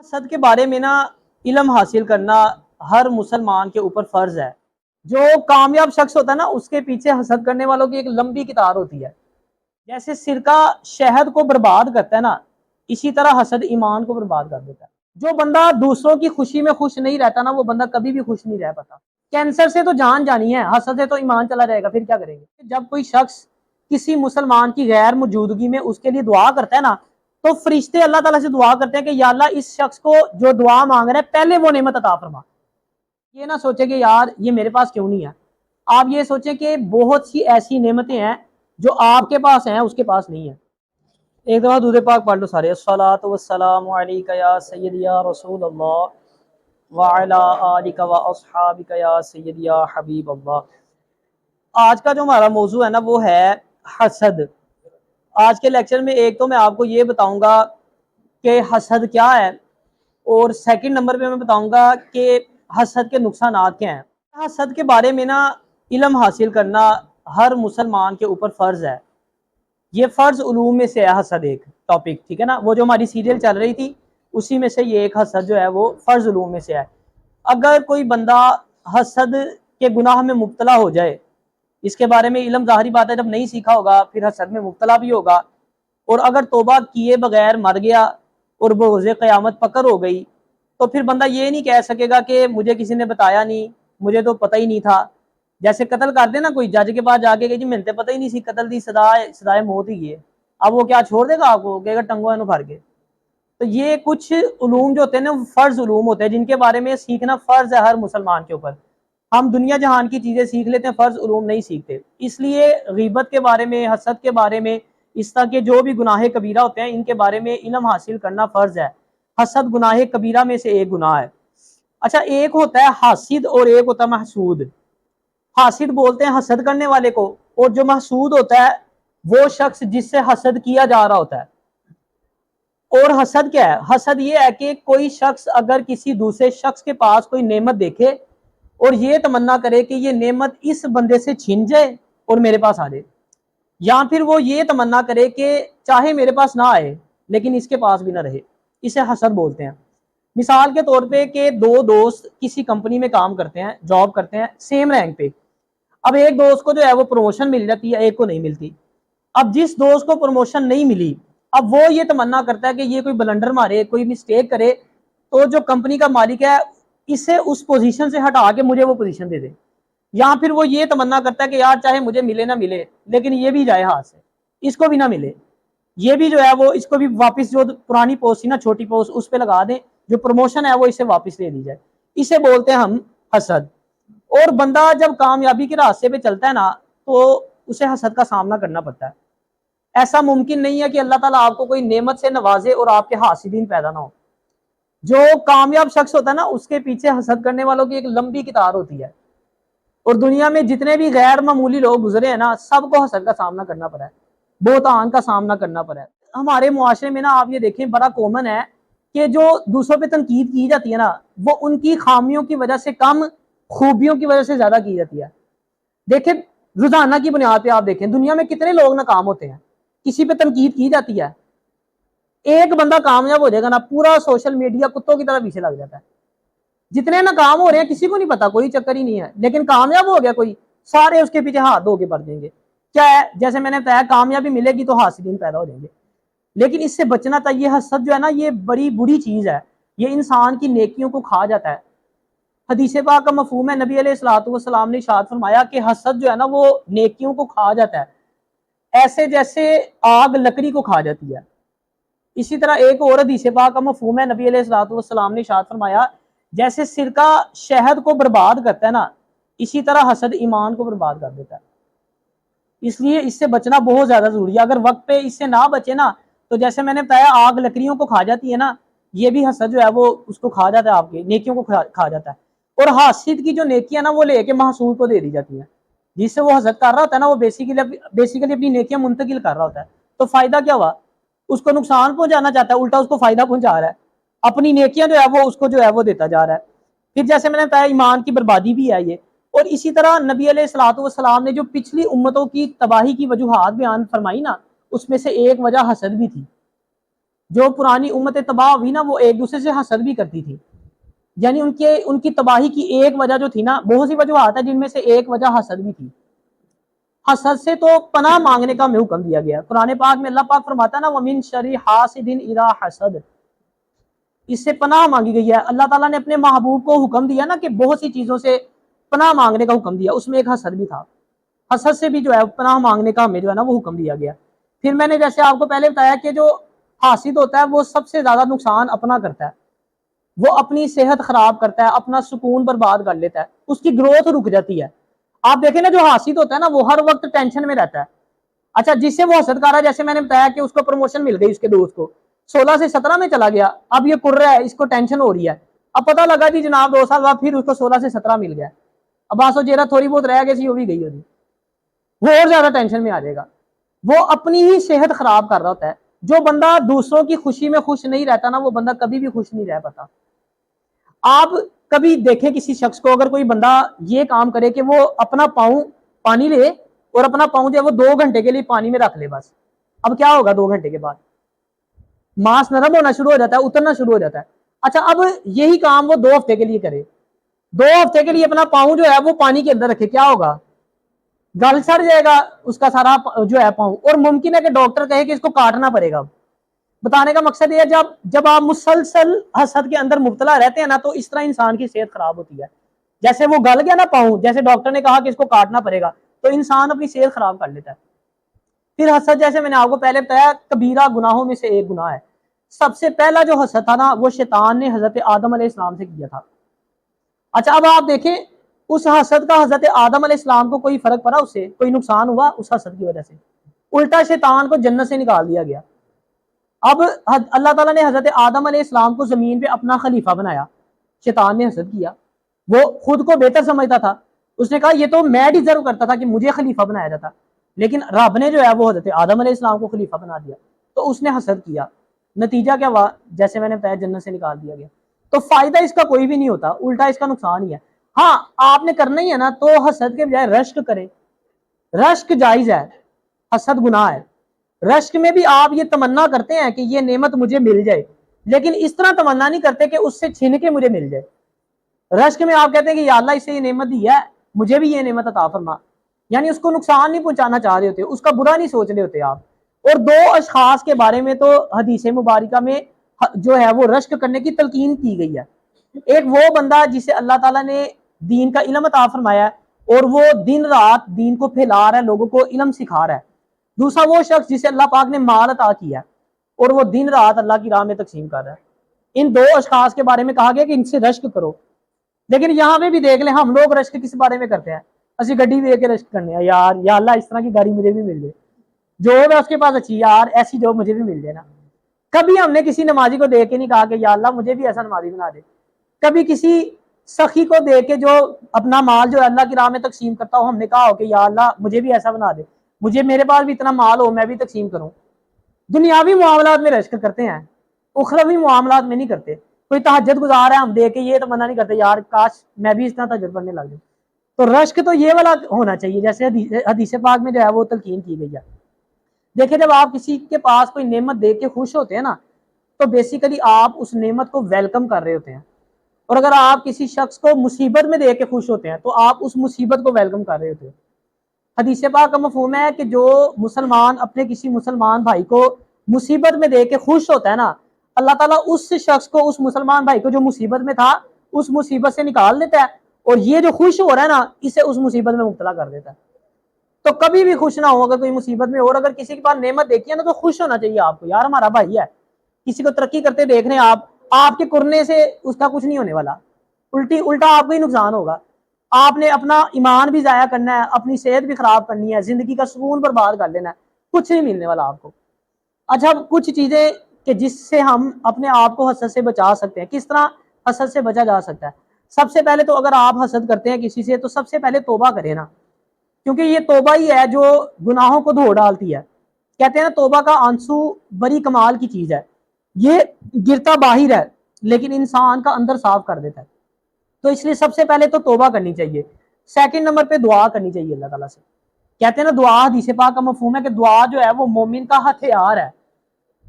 حسد کے بارے میں علم حاصل کرنا ہر مسلمان کے اوپر فرض ہے۔ جو کامیاب شخص ہوتا ہے اس کے پیچھے حسد کرنے والوں کی ایک لمبی قطار ہوتی ہے۔ جیسے سرکہ شہد کو برباد کرتا ہے اسی طرح حسد ایمان کو برباد کر دیتا ہے۔ جو بندہ دوسروں کی خوشی میں خوش نہیں رہتا وہ بندہ کبھی بھی خوش نہیں رہ پاتا۔ کینسر سے تو جان جانی ہے، حسد سے تو ایمان چلا جائے گا، پھر کیا کریں گے؟ جب کوئی شخص کسی مسلمان کی غیر موجودگی میں اس کے لیے دعا کرتا ہے تو فرشتے اللہ تعالیٰ سے دعا کرتے ہیں کہ یا اللہ اس شخص کو جو دعا مانگ رہا ہے پہلے وہ نعمت عطا فرما۔ یہ نہ سوچیں کہ یار یہ میرے پاس کیوں نہیں ہے، آپ یہ سوچیں کہ بہت سی ایسی نعمتیں ہیں جو آپ کے پاس ہیں اس کے پاس نہیں ہے۔ ایک دفعہ درود پاک پڑھ لو سارے۔ الصلاۃ والسلام علیک یا سیدی یا رسول اللہ وعلی آلک واصحابک یا سیدی یا حبیب اللہ۔ آج کا جو ہمارا موضوع ہے وہ ہے حسد۔ آج کے لیکچر میں ایک تو میں آپ کو یہ بتاؤں گا کہ حسد کیا ہے، اور سیکنڈ نمبر پہ میں بتاؤں گا کہ حسد کے نقصانات کیا ہیں۔ حسد کے بارے میں علم حاصل کرنا ہر مسلمان کے اوپر فرض ہے۔ یہ فرض علوم میں سے ہے حسد ایک ٹاپک، ٹھیک ہے نا، وہ جو ہماری سیریل چل رہی تھی اسی میں سے یہ ایک حسد جو ہے وہ فرض علوم میں سے ہے۔ اگر کوئی بندہ حسد کے گناہ میں مبتلا ہو جائے، اس کے بارے میں علم ظاہری بات ہے جب نہیں سیکھا ہوگا پھر حسد میں مبتلا بھی ہوگا، اور اگر توبہ کیے بغیر مر گیا اور بروز قیامت پکڑ ہو گئی تو پھر بندہ یہ نہیں کہہ سکے گا کہ مجھے کسی نے بتایا نہیں، مجھے تو پتہ ہی نہیں تھا۔ جیسے قتل کر دے کوئی جج کے پاس جا کے کہ جی میں نے پتہ ہی نہیں سی، قتل دی سزائے موت ہی ہے، اب وہ کیا چھوڑ دے گا آپ کو، کہے گا ٹنگوں پھڑ کے۔ تو یہ کچھ علوم جو ہوتے ہیں فرض علوم ہوتے ہیں جن کے بارے میں سیکھنا فرض ہے ہر مسلمان کے اوپر۔ ہم دنیا جہان کی چیزیں سیکھ لیتے ہیں، فرض علوم نہیں سیکھتے، اس لیے غیبت کے بارے میں، حسد کے بارے میں، اس طرح کے جو بھی گناہ کبیرہ ہوتے ہیں ان کے بارے میں علم حاصل کرنا فرض ہے۔ حسد گناہ کبیرہ میں سے ایک گناہ ہے۔ اچھا، ایک ہوتا ہے حاسد اور ایک ہوتا ہے محسود۔ حاسد بولتے ہیں حسد کرنے والے کو، اور جو محسود ہوتا ہے وہ شخص جس سے حسد کیا جا رہا ہوتا ہے۔ اور حسد کیا ہے؟ حسد یہ ہے کہ کوئی شخص اگر کسی دوسرے شخص کے پاس کوئی نعمت دیکھے اور یہ تمنا کرے کہ یہ نعمت اس بندے سے چھن جائے اور میرے پاس آ جائے، یا پھر وہ یہ تمنا کرے کہ چاہے میرے پاس نہ آئے لیکن اس کے پاس بھی نہ رہے، اسے حسد بولتے ہیں۔ مثال کے طور پہ کہ دو دوست کسی کمپنی میں کام کرتے ہیں، جاب کرتے ہیں سیم رینک پہ۔ اب ایک دوست کو جو ہے وہ پروموشن مل جاتی ہے، ایک کو نہیں ملتی۔ اب جس دوست کو پروموشن نہیں ملی اب وہ یہ تمنا کرتا ہے کہ یہ کوئی بلنڈر مارے، کوئی مسٹیک کرے تو جو کمپنی کا مالک ہے اسے اس پوزیشن سے ہٹا کے مجھے وہ پوزیشن دے دے، یا پھر وہ یہ تمنا کرتا ہے کہ یار چاہے مجھے ملے نہ ملے لیکن یہ بھی جائے ہاتھ سے، اس کو بھی نہ ملے، یہ بھی جو ہے وہ اس کو بھی واپس جو پرانی پوسٹ تھی چھوٹی پوسٹ اس پہ لگا دیں، جو پروموشن ہے وہ اسے واپس دے دی جائے، اسے بولتے ہیں ہم حسد۔ اور بندہ جب کامیابی کے راستے پہ چلتا ہے تو اسے حسد کا سامنا کرنا پڑتا ہے۔ ایسا ممکن نہیں ہے کہ اللہ تعالیٰ آپ کو کوئی نعمت سے نوازے اور آپ کے حاسدین پیدا نہ ہو۔ جو کامیاب شخص ہوتا ہے اس کے پیچھے حسد کرنے والوں کی ایک لمبی قطار ہوتی ہے، اور دنیا میں جتنے بھی غیر معمولی لوگ گزرے ہیں سب کو حسد کا سامنا کرنا پڑا ہے، بہتان کا سامنا کرنا پڑا ہے۔ ہمارے معاشرے میں آپ یہ دیکھیں بڑا کامن ہے کہ جو دوسروں پہ تنقید کی جاتی ہے وہ ان کی خامیوں کی وجہ سے کم، خوبیوں کی وجہ سے زیادہ کی جاتی ہے۔ دیکھیں روزانہ کی بنیاد پہ آپ دیکھیں دنیا میں کتنے لوگ ناکام ہوتے ہیں، کسی پہ تنقید کی جاتی ہے، ایک بندہ کامیاب ہو جائے گا پورا سوشل میڈیا کتوں کی طرح پیچھے لگ جاتا ہے۔ جتنے ناکام ہو رہے ہیں کسی کو نہیں پتا، کوئی چکر ہی نہیں ہے، لیکن کامیاب ہو گیا کوئی، سارے اس کے پیچھے ہاتھ دھو کے پڑ دیں گے۔ کیا ہے؟ جیسے میں نے بتایا کامیابی ملے گی تو حاسدین پیدا ہو جائیں گے، لیکن اس سے بچنا چاہیے۔ حسد جو ہے یہ بڑی بری چیز ہے، یہ انسان کی نیکیوں کو کھا جاتا ہے۔ حدیث پاک کا مفہوم ہے، نبی علیہ الصلوۃ والسلام نے ارشاد فرمایا کہ حسد جو ہے وہ نیکیوں کو کھا جاتا ہے، ایسے جیسے آگ لکڑی کو کھا جاتی ہے۔ اسی طرح ایک اور حدیث پاک کا مفہوم ہے، نبی علیہ الصلوۃ والسلام نے ارشاد فرمایا جیسے سرکہ شہد کو برباد کرتا ہے اسی طرح حسد ایمان کو برباد کر دیتا ہے۔ اس لیے اس سے بچنا بہت زیادہ ضروری ہے۔ اگر وقت پہ اس سے نہ بچے تو جیسے میں نے بتایا آگ لکڑیوں کو کھا جاتی ہے یہ بھی حسد جو ہے وہ اس کو کھا جاتا ہے، آپ کی نیکیوں کو کھا جاتا ہے۔ اور حاسد کی جو نیکیاں وہ لے کے محسود کو دے دی جاتی ہیں، جس سے وہ حسد کر رہا ہوتا ہے وہ بیسیکلی اپنی نیکیاں منتقل کر رہا ہوتا ہے۔ تو فائدہ کیا ہوا؟ اس کو نقصان پہنچانا چاہتا ہے، الٹا اس کو فائدہ پہنچا رہا ہے، اپنی نیکیاں جو ہے وہ اس کو جو ہے وہ دیتا جا رہا ہے۔ پھر جیسے میں نے بتایا ایمان کی بربادی بھی ہے یہ۔ اور اسی طرح نبی علیہ الصلوۃ والسلام نے جو پچھلی امتوں کی تباہی کی وجوہات بیان فرمائی اس میں سے ایک وجہ حسد بھی تھی۔ جو پرانی امت تباہ ہوئی نا وہ ایک دوسرے سے حسد بھی کرتی تھی. یعنی ان کی تباہی کی ایک وجہ جو تھی نا, بہت سی وجوہات ہیں جن میں سے ایک وجہ حسد بھی تھی. حسد سے تو پناہ مانگنے کا ہمیں حکم دیا گیا. قرآن پاک میں اللہ پاک فرماتا ہے نا وَمِن شَرِّ حَاسِدٍ إِذَا حَسَدَ, اس سے پناہ مانگی گئی ہے. اللہ تعالیٰ نے اپنے محبوب کو حکم دیا نا کہ بہت سی چیزوں سے پناہ مانگنے کا حکم دیا, اس میں ایک حسد بھی تھا. حسد سے بھی جو ہے پناہ مانگنے کا ہمیں جو ہے نا وہ حکم دیا گیا. پھر میں نے جیسے آپ کو پہلے بتایا کہ جو حاسد ہوتا ہے وہ سب سے زیادہ نقصان اپنا کرتا ہے, وہ اپنی صحت خراب کرتا ہے, اپنا سکون برباد کر لیتا ہے, اس کی گروتھ رک جاتی ہے. آپ دیکھیں نا جو حاسد ہوتا ہے نا وہ ہر وقت ٹینشن میں رہتا ہے. اچھا جس سے وہ حسد کر رہا ہے, جیسے میں نے بتایا کہ اس کو پروموشن مل گئی, اس کے دوست کو 16 سے 17 میں چلا گیا, اب یہ کر رہا ہے, اس کو ٹینشن ہو رہی ہے. اب پتہ لگا جی جناب 2 سال بعد پھر اس کو 16 سے 17 مل گیا, اب آسو جیرا تھوڑی بہت رہ گئی سی, وہ بھی گئی ہوگی, وہ اور زیادہ ٹینشن میں آ جائے گا. وہ اپنی ہی صحت خراب کر رہا ہوتا ہے. جو بندہ دوسروں کی خوشی میں خوش نہیں رہتا نا, وہ بندہ کبھی بھی خوش نہیں رہ پاتا. آپ کبھی دیکھیں کسی شخص کو, اگر کوئی بندہ یہ کام کرے کہ وہ اپنا پاؤں پانی لے اور اپنا پاؤں جو ہے وہ 2 گھنٹے کے لیے پانی میں رکھ لے بس, اب کیا ہوگا 2 گھنٹے کے بعد؟ ماس نرم ہونا شروع ہو جاتا ہے, اترنا شروع ہو جاتا ہے. اچھا اب یہی کام وہ 2 ہفتے کے لیے کرے, 2 ہفتے کے لیے اپنا پاؤں جو ہے وہ پانی کے اندر رکھے, کیا ہوگا؟ گل سڑ جائے گا اس کا سارا جو ہے پاؤں, اور ممکن ہے کہ ڈاکٹر کہے کہ اس کو کاٹنا پڑے گا. بتانے کا مقصد یہ ہے جب آپ مسلسل حسد کے اندر مبتلا رہتے ہیں نا, تو اس طرح انسان کی صحت خراب ہوتی ہے. جیسے وہ گل گیا نا پاؤں, جیسے ڈاکٹر نے کہا کہ اس کو کاٹنا پڑے گا, تو انسان اپنی صحت خراب کر لیتا ہے. پھر حسد جیسے میں نے آپ کو پہلے بتایا کبیرہ گناہوں میں سے ایک گناہ ہے. سب سے پہلا جو حسد تھا نا وہ شیطان نے حضرت آدم علیہ السلام سے کیا تھا. اچھا اب آپ دیکھیں اس حسد کا حضرت آدم علیہ السلام کو کوئی فرق پڑا, اس سے کوئی نقصان ہوا اس حسد کی وجہ سے؟ الٹا شیطان کو جنت سے نکال دیا گیا. اب اللہ تعالیٰ نے حضرت آدم علیہ السلام کو زمین پہ اپنا خلیفہ بنایا, شیطان نے حسد کیا. وہ خود کو بہتر سمجھتا تھا, اس نے کہا یہ تو میں ڈیزرو کرتا تھا کہ مجھے خلیفہ بنایا جاتا, لیکن رب نے جو ہے وہ حضرت آدم علیہ السلام کو خلیفہ بنا دیا, تو اس نے حسد کیا. نتیجہ کیا ہوا؟ جیسے میں نے بتایا جنت سے نکال دیا گیا. تو فائدہ اس کا کوئی بھی نہیں ہوتا, الٹا اس کا نقصان ہی ہے. ہاں آپ نے کرنا ہی ہے نا, تو حسد کے بجائے رشک کریں. رشک جائز ہے, حسد گناہ ہے. رشک میں بھی آپ یہ تمنا کرتے ہیں کہ یہ نعمت مجھے مل جائے, لیکن اس طرح تمنا نہیں کرتے کہ اس سے چھین کے مجھے مل جائے. رشک میں آپ کہتے ہیں کہ یا اللہ اسے یہ نعمت دی ہے, مجھے بھی یہ نعمت عطا فرما, یعنی اس کو نقصان نہیں پہنچانا چاہ رہے ہوتے, اس کا برا نہیں سوچ رہے ہوتے آپ. اور 2 اشخاص کے بارے میں تو حدیث مبارکہ میں جو ہے وہ رشک کرنے کی تلقین کی گئی ہے. ایک وہ بندہ جسے اللہ تعالیٰ نے دین کا علم عطا فرمایا ہے اور وہ دن رات دین کو پھیلا رہا ہے, لوگوں کو علم سکھا رہا ہے. دوسرا وہ شخص جسے اللہ پاک نے مال عطا کیا ہے اور وہ دن رات اللہ کی راہ میں تقسیم کر رہا ہے. ان 2 اشخاص کے بارے میں کہا گیا کہ ان سے رشک کرو. لیکن یہاں پہ بھی دیکھ لیں ہم لوگ رشک کس بارے میں کرتے ہیں؟ اسی گڈی دے کے رشک کرنے ہیں, یار یا اللہ اس طرح کی گاڑی مجھے بھی مل جائے, جاب ہے اس کے پاس اچھی, یار ایسی جاب مجھے بھی مل جائے نا. کبھی ہم نے کسی نمازی کو دیکھ کے نہیں کہا کہ یا اللہ مجھے بھی ایسا نمازی بنا دے. کبھی کسی سخی کو دیکھ کے جو اپنا مال جو اللہ کی راہ میں تقسیم کرتا ہو, ہم نے کہا ہو کہ یا اللہ مجھے بھی ایسا بنا دے, مجھے میرے پاس بھی اتنا مال ہو میں بھی تقسیم کروں. دنیاوی معاملات میں رشک کرتے ہیں, اخروی معاملات میں نہیں کرتے. کوئی تہجد گزار ہے, ہم دیکھ کے یہ تمنا نہیں کرتے یار کاش میں بھی اس طرح تہجد پڑھنے لگ جاؤں. تو رشک تو یہ والا ہونا چاہیے جیسے حدیث پاک میں جو ہے وہ تلقین کی گئی ہے. دیکھیں جب آپ کسی کے پاس کوئی نعمت دیکھ کے خوش ہوتے ہیں نا, تو بیسیکلی آپ اس نعمت کو ویلکم کر رہے ہوتے ہیں. اور اگر آپ کسی شخص کو مصیبت میں دیکھ کے خوش ہوتے ہیں تو آپ اس مصیبت کو ویلکم کر رہے ہوتے ہیں. حدیث پاک کا مفہوم ہے کہ جو مسلمان اپنے کسی مسلمان بھائی کو مصیبت میں دیکھ کے خوش ہوتا ہے نا, اللہ تعالیٰ اس شخص کو, اس مسلمان بھائی کو جو مصیبت میں تھا, اس مصیبت سے نکال دیتا ہے, اور یہ جو خوش ہو رہا ہے نا اسے اس مصیبت میں مبتلا کر دیتا ہے. تو کبھی بھی خوش نہ ہو اگر کوئی مصیبت میں, اور اگر کسی کے پاس نعمت دیکھی ہے نا تو خوش ہونا چاہیے آپ کو, یار ہمارا بھائی ہے. کسی کو ترقی کرتے دیکھ رہے ہیں آپ کے کرنے سے اس کا کچھ نہیں ہونے والا, الٹا آپ کو ہی نقصان ہوگا. آپ نے اپنا ایمان بھی ضائع کرنا ہے, اپنی صحت بھی خراب کرنی ہے, زندگی کا سکون برباد کر لینا ہے, کچھ نہیں ملنے والا آپ کو. اچھا کچھ چیزیں کہ جس سے ہم اپنے آپ کو حسد سے بچا سکتے ہیں, کس طرح حسد سے بچا جا سکتا ہے؟ سب سے پہلے تو اگر آپ حسد کرتے ہیں کسی سے تو سب سے پہلے توبہ کریں نا, کیونکہ یہ توبہ ہی ہے جو گناہوں کو دھو ڈالتی ہے. کہتے ہیں نا توبہ کا آنسو بڑی کمال کی چیز ہے, یہ گرتا باہر ہے لیکن انسان کا اندر صاف کر دیتا ہے. تو اس لیے سب سے پہلے تو توبہ کرنی چاہیے. سیکنڈ نمبر پہ دعا کرنی چاہیے اللہ تعالیٰ سے. کہتے ہیں نا دعا حدیث پاک کا مفہوم ہے کہ دعا جو ہے وہ مومن کا ہتھیار ہے.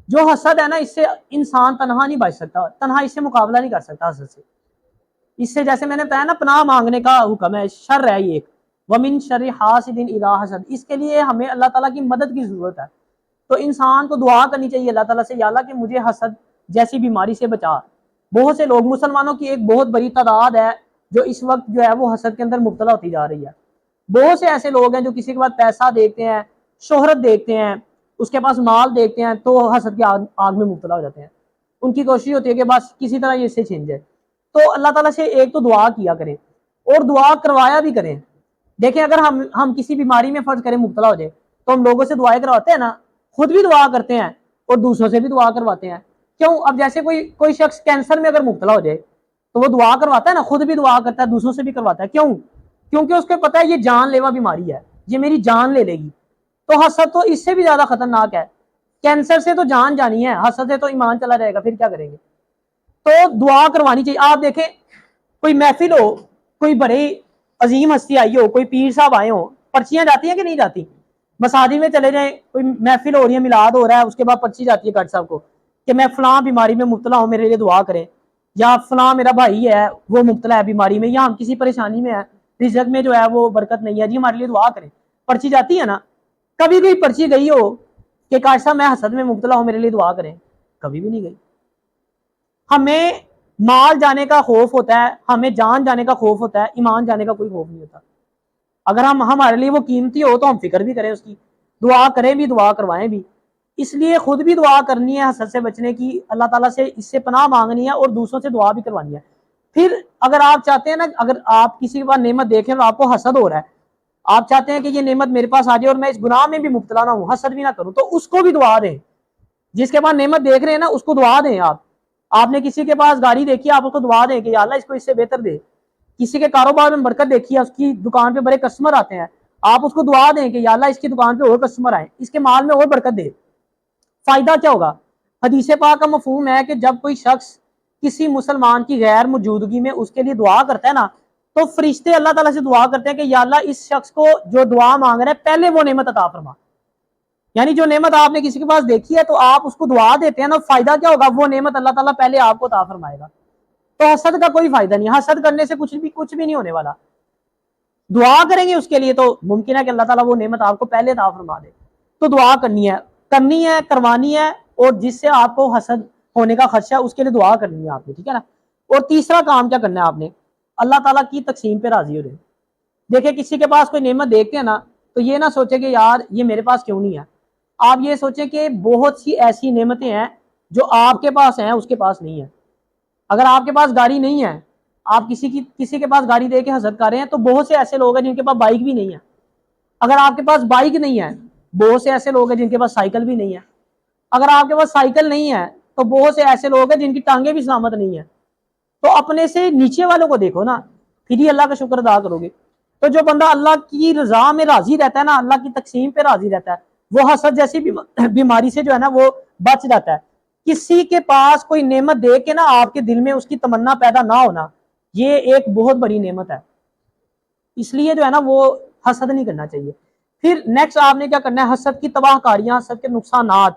جو حسد ہے نا اس سے انسان تنہا نہیں بچ سکتا, تنہا اس سے مقابلہ نہیں کر سکتا حسد سے. اس سے جیسے میں نے بتایا نا پناہ مانگنے کا حکم ہے, شر ہے یہ ایک, وَمِن شَرِّ حَاسِدٍ إِذَا حَسَدَ, اس کے لیے ہمیں اللہ تعالیٰ کی مدد کی ضرورت ہے. تو انسان کو دعا کرنی چاہیے اللہ تعالیٰ سے, یا اللہ کہ مجھے حسد جیسی بیماری سے بچا. بہت سے لوگ, مسلمانوں کی ایک بہت بڑی تعداد ہے جو اس وقت جو ہے وہ حسد کے اندر مبتلا ہوتی جا رہی ہے. بہت سے ایسے لوگ ہیں جو کسی کے بعد پیسہ دیکھتے ہیں, شہرت دیکھتے ہیں, اس کے پاس مال دیکھتے ہیں تو حسد کی آگ میں مبتلا ہو جاتے ہیں. ان کی کوشش ہوتی ہے کہ بس کسی طرح یہ اس سے چھن جائے. تو اللہ تعالیٰ سے ایک تو دعا کیا کریں اور دعا کروایا بھی کریں. دیکھیں اگر ہم کسی بیماری میں فرض کریں مبتلا ہو جائے تو ہم لوگوں سے دعائیں کرواتے ہیں نا, خود بھی دعا کرتے ہیں اور دوسروں سے بھی دعا کرواتے ہیں. کیوں؟ اب جیسے کوئی شخص کینسر میں اگر مبتلا ہو جائے تو وہ دعا کرواتا ہے نا, خود بھی دعا کرتا ہے, دوسروں سے بھی کرواتا ہے. کیوں؟ کیونکہ اس کو پتا ہے یہ جان لیوا بیماری ہے, یہ میری جان لے لے گی. تو حسد تو اس سے بھی زیادہ خطرناک ہے. کینسر سے تو جان جانی ہے, حسد سے تو ایمان چلا جائے گا, پھر کیا کریں گے. تو دعا کروانی چاہیے. آپ دیکھیں کوئی محفل ہو, کوئی بڑے عظیم ہستی آئی ہو, کوئی پیر صاحب آئے ہوں, پرچیاں جاتی ہیں کہ نہیں جاتی؟ مساجد میں چلے جائیں, کوئی محفل ہو رہی ہے, میلاد ہو رہا ہے, اس کے بعد پرچی جاتی ہے کاٹ صاحب کو کہ میں فلاں بیماری میں مبتلا ہوں, میرے لیے دعا کریں, یا فلاں میرا بھائی ہے وہ مبتلا ہے بیماری میں, یا ہم کسی پریشانی میں ہے, رزق میں جو ہے وہ برکت نہیں ہے, جی ہمارے لیے دعا کریں. پرچی جاتی ہے نا. کبھی کوئی پرچی گئی ہو کہ کاش صاحب میں حسد میں مبتلا ہوں, میرے لیے دعا کریں؟ کبھی بھی نہیں گئی. ہمیں مال جانے کا خوف ہوتا ہے, ہمیں جان جانے کا خوف ہوتا ہے, ایمان جانے کا کوئی خوف نہیں ہوتا. اگر ہمارے لیے وہ قیمتی ہو تو ہم فکر بھی کریں اس کی, دعا کریں بھی, دعا کروائیں بھی. اس لیے خود بھی دعا کرنی ہے حسد سے بچنے کی, اللہ تعالیٰ سے اس سے پناہ مانگنی ہے, اور دوسروں سے دعا بھی کروانی ہے. پھر اگر آپ چاہتے ہیں نا, اگر آپ کسی کے پاس نعمت دیکھیں اور آپ کو حسد ہو رہا ہے, آپ چاہتے ہیں کہ یہ نعمت میرے پاس آ جائے اور میں اس گناہ میں بھی مبتلا نہ ہوں, حسد بھی نہ کروں, تو اس کو بھی دعا دیں. جس کے پاس نعمت دیکھ رہے ہیں نا اس کو دعا دیں. آپ نے کسی کے پاس گاڑی دیکھی, آپ اس کو دعا دیں کہ یا اللہ اس کو اس سے بہتر دے. کسی کے کاروبار میں برکت دیکھی ہے, اس کی دکان پہ بڑے کسٹمر آتے ہیں, آپ اس کو دعا دیں کہ یا اللہ اس کی دکان پہ اور کسٹمر آئیں, اس کے مال میں اور برکت دے. فائدہ کیا ہوگا؟ حدیث پاک کا مفہوم ہے کہ جب کوئی شخص کسی مسلمان کی غیر موجودگی میں اس کے لیے دعا کرتا ہے نا, تو فرشتے اللہ تعالیٰ سے دعا کرتے ہیں کہ یا اللہ اس شخص کو جو دعا مانگ رہا ہے پہلے وہ نعمت عطا فرما. یعنی جو نعمت آپ نے کسی کے پاس دیکھی ہے تو آپ اس کو دعا دیتے ہیں نا, فائدہ کیا ہوگا؟ وہ نعمت اللہ تعالیٰ پہلے آپ کو عطا فرمائے گا. تو حسد کا کوئی فائدہ نہیں, حسد کرنے سے کچھ بھی نہیں ہونے والا. دعا کریں گے اس کے لیے تو ممکن ہے کہ اللہ تعالیٰ وہ نعمت آپ کو پہلے عطا فرما دے. تو دعا کرنی ہے, کروانی ہے, اور جس سے آپ کو حسد ہونے کا خدشہ ہے اس کے لیے دعا کرنی ہے آپ نے, ٹھیک ہے نا. اور تیسرا کام کیا کرنا ہے آپ نے؟ اللہ تعالیٰ کی تقسیم پہ راضی ہو رہے. دیکھیں کسی کے پاس کوئی نعمت دیکھتے ہیں نا, تو یہ نہ سوچے کہ یار یہ میرے پاس کیوں نہیں ہے. آپ یہ سوچیں کہ بہت سی ایسی نعمتیں ہیں جو آپ کے پاس ہیں اس کے پاس نہیں ہے. اگر آپ کے پاس گاڑی نہیں ہے, آپ کسی کے پاس گاڑی دے کے حسد کر رہے ہیں, تو بہت سے ایسے لوگ ہیں جن کے پاس بائک بھی نہیں ہے. اگر آپ کے پاس بائک نہیں ہے, بہت سے ایسے لوگ ہیں جن کے پاس سائیکل بھی نہیں ہے. اگر آپ کے پاس سائیکل نہیں ہے تو بہت سے ایسے لوگ ہیں جن کی ٹانگیں بھی سلامت نہیں ہیں. تو اپنے سے نیچے والوں کو دیکھو نا, پھر ہی اللہ کا شکر ادا کرو گے. تو جو بندہ اللہ کی رضا میں راضی رہتا ہے نا, اللہ کی تقسیم پہ راضی رہتا ہے, وہ حسد جیسی بیماری سے جو ہے نا وہ بچ جاتا ہے. کسی کے پاس کوئی نعمت دیکھ کے نا آپ کے دل میں اس کی تمنا پیدا نہ ہونا, یہ ایک بہت بڑی نعمت ہے. اس لیے جو ہے نا وہ حسد نہیں کرنا چاہیے. پھر نیکسٹ آپ نے کیا کرنا ہے؟ حسد کی تباہ کاریاں, حسد کے نقصانات,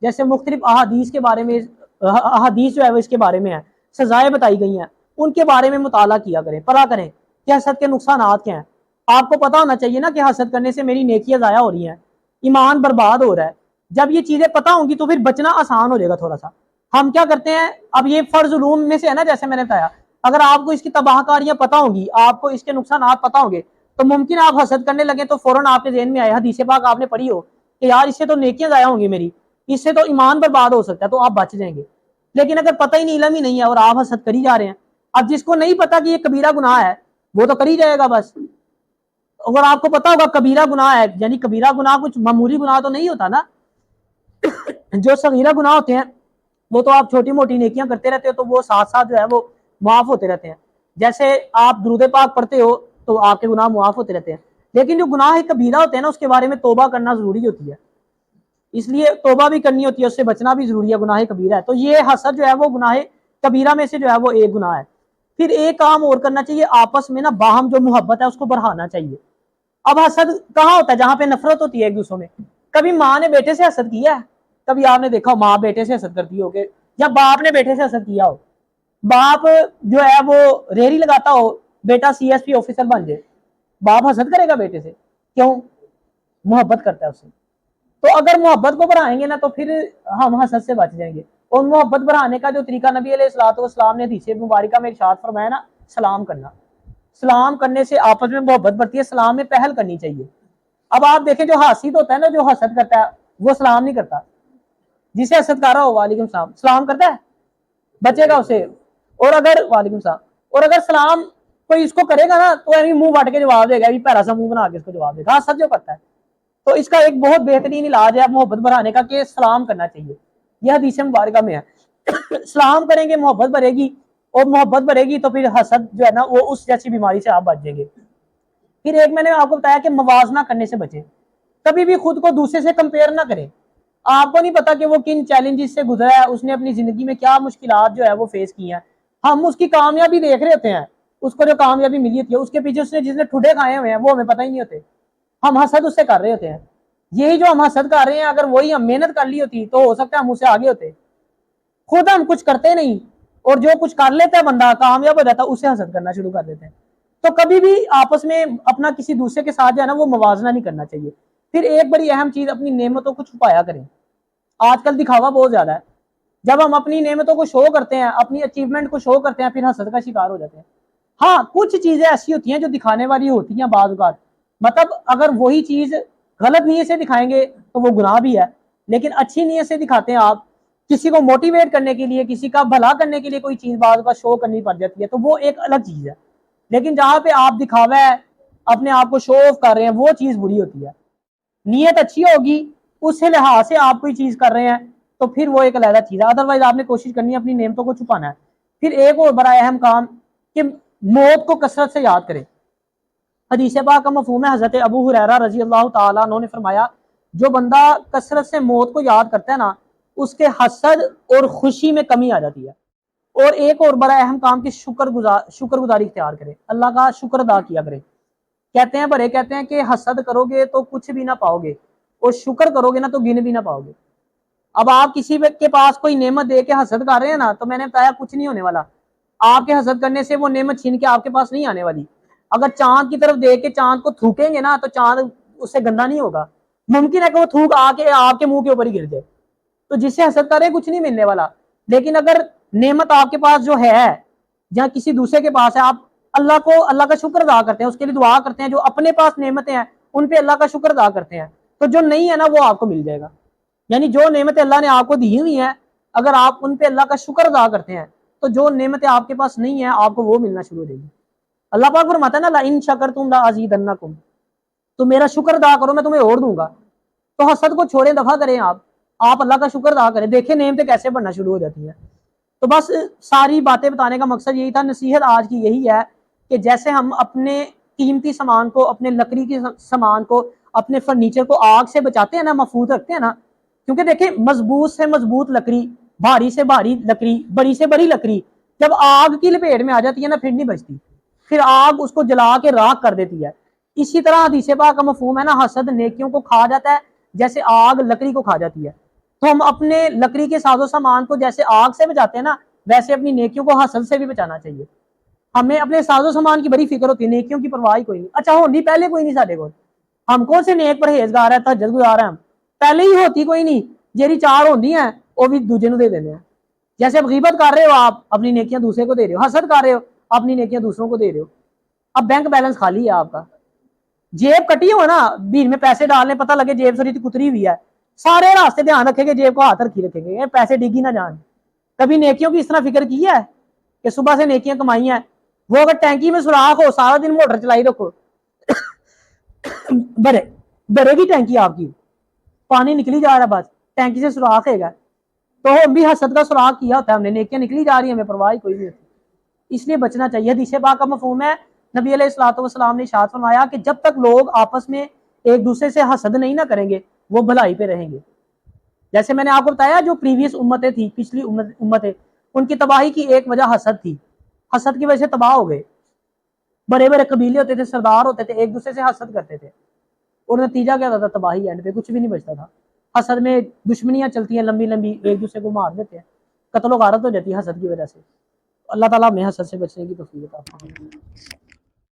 جیسے مختلف احادیث کے بارے میں, احادیث جو ہے وہ اس کے بارے میں ہے, سزائیں بتائی گئی ہیں, ان کے بارے میں مطالعہ کیا کریں, پڑھا کریں کہ حسد کے نقصانات کیا ہیں. آپ کو پتا ہونا چاہیے نا کہ حسد کرنے سے میری نیکیاں ضائع ہو رہی ہیں, ایمان برباد ہو رہا ہے. جب یہ چیزیں پتہ ہوں گی تو پھر بچنا آسان ہو جائے گا تھوڑا سا. ہم کیا کرتے ہیں, اب یہ فرض علوم میں سے ہے نا, جیسے میں نے بتایا, اگر آپ کو اس کی تباہ کاریاں پتہ ہوں گی, آپ کو اس کے نقصانات پتہ ہوں گے, تو ممکن آپ حسد کرنے لگے تو فوراً آپ کے ذہن میں آئے, حدیث پاک آپ نے پڑھی ہو کہ یار اس سے تو نیکیاں ضائع ہوں گی میری, اس سے تو ایمان برباد ہو سکتا ہے, تو آپ بچ جائیں گے. لیکن اگر پتہ ہی نہیں, علم ہی نہیں ہے, اور آپ حسد کری جا رہے ہیں, اب جس کو نہیں پتا کہ یہ کبیرہ گناہ ہے وہ تو کری جائے گا بس. اگر آپ کو پتا ہوگا کبیرہ گناہ ہے, یعنی کبیرہ گناہ کچھ معمولی گناہ تو نہیں ہوتا نا. جو صغیرہ گناہ ہوتے ہیں وہ تو آپ چھوٹی موٹی نیکیاں کرتے رہتے ہو تو وہ ساتھ ساتھ جو ہے وہ معاف ہوتے رہتے ہیں. جیسے آپ درود پاک پڑھتے ہو تو آپ کے گناہ معاف ہوتے رہتے ہیں. لیکن جو گناہ کبیرہ ہوتے ہیں نا, اس کے بارے میں توبہ کرنا ضروری ہوتی ہے. اس لیے توبہ بھی کرنی ہوتی ہے, اس سے بچنا بھی ضروری ہے. گناہ کبیرہ ہے تو یہ حسد جو ہے وہ گناہ کبیرہ میں سے جو ہے وہ ایک گناہ ہے. پھر ایک کام اور کرنا چاہیے, آپس میں نا باہم جو محبت ہے اس کو بڑھانا چاہیے. اب حسد کہاں ہوتا ہے؟ جہاں پہ نفرت ہوتی ہے ایک دوسروں میں. کبھی ماں نے بیٹے سے حسد کیا ہے؟ کبھی آپ نے دیکھا ہو ماں بیٹے سے حسد کرتی ہو کہ یا باپ نے بیٹے سے حسد کیا ہو. باپ جو ہے وہ ریڑھی لگاتا ہو, بیٹا CSP آفیسر بن جائے, باپ حسد کرے گا بیٹے سے؟ کیوں؟ محبت کرتا ہے اس سے. تو اگر محبت کو بڑھائیں گے نا تو پھر ہم حسد سے بچ جائیں گے. اور محبت بڑھانے کا جو طریقہ نبی علیہ الصلوۃ والسلام نے حدیث مبارکہ میں ارشاد فرمایا نا, سلام کرنا. سلام کرنے سے آپس میں محبت بڑھتی ہے, سلام میں پہل کرنی چاہیے. اب آپ دیکھیں جو حاسد ہوتا ہے نا, جو حسد کرتا ہے وہ سلام نہیں کرتا. جسے حسد کر رہا ہو وعلیکم السلام سلام کرتا ہے, بچے گا اسے. اور اگر وعلیکم السلام, اور اگر سلام کوئی اس کو کرے گا نا تو ایویں منہ وٹ کے جواب دے گا, پیارا سا منہ بنا کے اس کو جواب دے گا. حسد جو کرتا ہے تو اس کا ایک بہت بہترین علاج ہے محبت بڑھانے کا کہ سلام کرنا چاہیے. یہ حدیث مبارکہ میں ہے. سلام کریں گے محبت بڑھے گی, اور محبت بڑھے گی تو پھر حسد جو ہے نا وہ اس جیسی بیماری سے آپ بچ جائیں گے. پھر ایک میں نے آپ کو بتایا کہ موازنہ کرنے سے بچیں. کبھی بھی خود کو دوسرے سے کمپیئر نہ کریں. آپ کو نہیں پتا کہ وہ کن چیلنجز سے گزرا ہے, اس نے اپنی زندگی میں کیا مشکلات جو ہے وہ فیس کی ہیں. ہم اس کی کامیابی دیکھ رہے ہوتے ہیں, اس کو جو کامیابی ملی ہوتی ہے اس کے پیچھے اس نے جس نے ٹھڈے کھائے ہوئے ہیں وہ ہمیں پتہ ہی نہیں ہوتے. ہم حسد اس سے کر رہے ہوتے ہیں. یہی جو ہم حسد کر رہے ہیں اگر وہی ہم محنت کر لی ہوتی تو ہو سکتا ہے ہم اس سے آگے ہوتے. خود ہم کچھ کرتے نہیں, اور جو کچھ کر لیتا ہے بندہ کامیاب ہو جاتا ہے, اسے حسد کرنا شروع کر دیتے ہیں. تو کبھی بھی آپس میں اپنا کسی دوسرے کے ساتھ جو ہے نا وہ موازنہ نہیں کرنا چاہیے. پھر ایک بڑی اہم چیز, اپنی نعمتوں کو چھپایا کریں. آج کل دکھاوا بہت زیادہ ہے. جب ہم اپنی نعمتوں کو شو کرتے ہیں, اپنی اچیومنٹ کو شو کرتے ہیں, پھر حسد کا شکار ہو جاتے ہیں. ہاں کچھ چیزیں ایسی ہوتی ہیں جو دکھانے والی ہوتی ہیں بعض اوقات, مطلب اگر وہی چیز غلط نیت سے دکھائیں گے تو وہ گناہ بھی ہے, لیکن اچھی نیت سے دکھاتے ہیں آپ, کسی کو موٹیویٹ کرنے کے لیے, کسی کا بھلا کرنے کے لیے کوئی چیز بعض اوقات شو کرنی پڑ جاتی ہے, تو وہ ایک الگ چیز ہے. لیکن جہاں پہ آپ دکھاوا ہے, اپنے آپ کو شو آف کر رہے ہیں, وہ چیز بری ہوتی ہے. نیت اچھی ہوگی, اس سے لحاظ سے آپ کوئی چیز کر رہے ہیں تو پھر وہ ایک علیحدہ چیز ہے. ادروائز آپ نے کوشش کرنی ہے اپنی نعمتوں کو چھپانا ہے. پھر ایک اور بڑا اہم کام کہ موت کو کثرت سے یاد کریں. حدیث پاک کا مفہوم ہے, حضرت ابو ہریرہ رضی اللہ تعالیٰ عنہ نے فرمایا, جو بندہ کثرت سے موت کو یاد کرتا ہے نا, اس کے حسد اور خوشی میں کمی آ جاتی ہے. اور ایک اور بڑا اہم کام کہ شکر گزاری اختیار کرے, اللہ کا شکر ادا کیا کرے. کہتے ہیں بڑے کہتے ہیں کہ حسد کرو گے تو کچھ بھی نہ پاؤ گے, اور شکر کرو گے نا تو گن بھی نہ پاؤ گے. اب آپ کسی کے پاس کوئی نعمت دے کے حسد کر رہے ہیں نا, تو میں نے بتایا کچھ نہیں ہونے والا. آپ کے حسد کرنے سے وہ نعمت چھین کے آپ کے پاس نہیں آنے والی. اگر چاند کی طرف دیکھ کے چاند کو تھوکیں گے نا تو چاند اس سے گندا نہیں ہوگا. ممکن ہے کہ وہ تھوک آ کے آپ کے منہ کے اوپر ہی گر جائے. تو جس سے حسد کرے کچھ نہیں ملنے والا. لیکن اگر نعمت آپ کے پاس جو ہے یا کسی دوسرے کے پاس ہے, آپ اللہ کا شکر ادا کرتے ہیں, اس کے لیے دعا کرتے ہیں. جو اپنے پاس نعمتیں ہیں ان پہ اللہ کا شکر ادا کرتے ہیں, تو جو نہیں ہے نا وہ آپ کو مل جائے گا. یعنی جو نعمتیں اللہ نے آپ کو دی ہوئی ہیں, اگر آپ ان پہ اللہ کا شکر ادا کرتے ہیں تو جو نعمتیں آپ کے پاس نہیں ہیں آپ کو وہ ملنا شروع ہو جائے گی. اللہ پاک فرماتا ہے نا, لئن شکرتم لازیدنکم, تو میرا شکر ادا کرو میں تمہیں اور دوں گا. تو حسد کو چھوڑیں, دفع کریں, آپ اللہ کا شکر ادا کریں, دیکھیں نعمتیں کیسے بڑھنا شروع ہو جاتی ہیں. تو بس ساری باتیں بتانے کا مقصد یہی تھا. نصیحت آج کی یہی ہے کہ جیسے ہم اپنے قیمتی سامان کو, اپنے لکڑی کے سامان کو, اپنے فرنیچر کو آگ سے بچاتے ہیں نا, محفوظ رکھتے ہیں نا, کیونکہ دیکھیں مضبوط سے مضبوط لکڑی, بھاری سے بھاری لکڑی, بڑی سے بڑی لکڑی جب آگ کی لپیٹ میں آ جاتی ہے نا پھر نہیں بچتی, پھر آگ اس کو جلا کے راکھ کر دیتی ہے. اسی طرح حدیث پاک کا مفہوم ہے نا, حسد نیکیوں کو کھا جاتا ہے جیسے آگ لکڑی کو کھا جاتی ہے. تو ہم اپنے لکڑی کے ساز و سامان کو جیسے آگ سے بچاتے ہیں نا, ویسے اپنی نیکیوں کو حسد سے بھی بچانا چاہیے. ہمیں اپنے ساز و سامان کی بڑی فکر ہوتی ہے, نیکیوں کی پرواہ کوئی نہیں. اچھا ہونی پہلے کوئی نہیں سارے کو, ہم کون سے نیک پرہیزگار ہے, تہجد گزار ہے, ہم پہلے ہی ہوتی کوئی نہیں, جیری چار ہوندی ہیں وہ بھی دوجے نو دے دینے ہیں. جیسے اب غیبت کر رہے ہو آپ, اپنی نیکیاں دوسرے کو دے رہے ہو, حسد کر رہے ہو, اپنی نیکیاں دوسروں کو دے رہے ہو. اب بینک بیلنس خالی ہے آپ کا, جیب کٹی ہو نا, بھیڑ میں پیسے ڈالنے پتہ لگے جیب تھوڑی کتری ہوئی ہے, سارے راستے دھیان رکھیں گے, جیب کو ہاتھ رکھی رکھیں گے, پیسے ڈگی نہ جان. کبھی نیکیوں کی اس طرح فکر کی ہے کہ صبح سے نیکیاں کمائی ہیں, وہ اگر ٹینکی میں سوراخ ہو, سارا دن موٹر چلائی رکھو, بھرے گی ٹینکی آپ کی, پانی نکلی جا رہا, بس ٹینکی سے سوراخ ہے گا. تو ہم بھی حسد کا سراغ کیا ہوتا ہے, ہم نے نیکیاں نکلی جا رہی ہیں, ہمیں پرواہ کوئی نہیں ہوتی. اس لیے بچنا چاہیے. حدیث پاک کا مفہوم ہے, نبی علیہ الصلوۃ والسلام نے ارشاد فرمایا کہ جب تک لوگ آپس میں ایک دوسرے سے حسد نہیں نہ کریں گے وہ بھلائی پہ رہیں گے. جیسے میں نے آپ کو بتایا جو پریویس امتیں تھی, پچھلی امتیں, ان کی تباہی کی ایک وجہ حسد تھی. حسد کی وجہ سے تباہ ہو گئے. بڑے بڑے قبیلے ہوتے تھے, سردار ہوتے تھے, ایک دوسرے سے حسد کرتے تھے, اور نتیجہ کیا ہوتا تھا, تباہی. اینڈ پہ کچھ بھی نہیں بچتا تھا. حسد میں دشمنیاں چلتی ہیں لمبی لمبی، ایک دوسرے کو مار دیتے ہیں، قتل و غارت ہو جاتی ہے حسد کی وجہ سے۔ اللہ تعالیٰ ہمیں حسد سے بچنے کی توفیق عطا فرمائے۔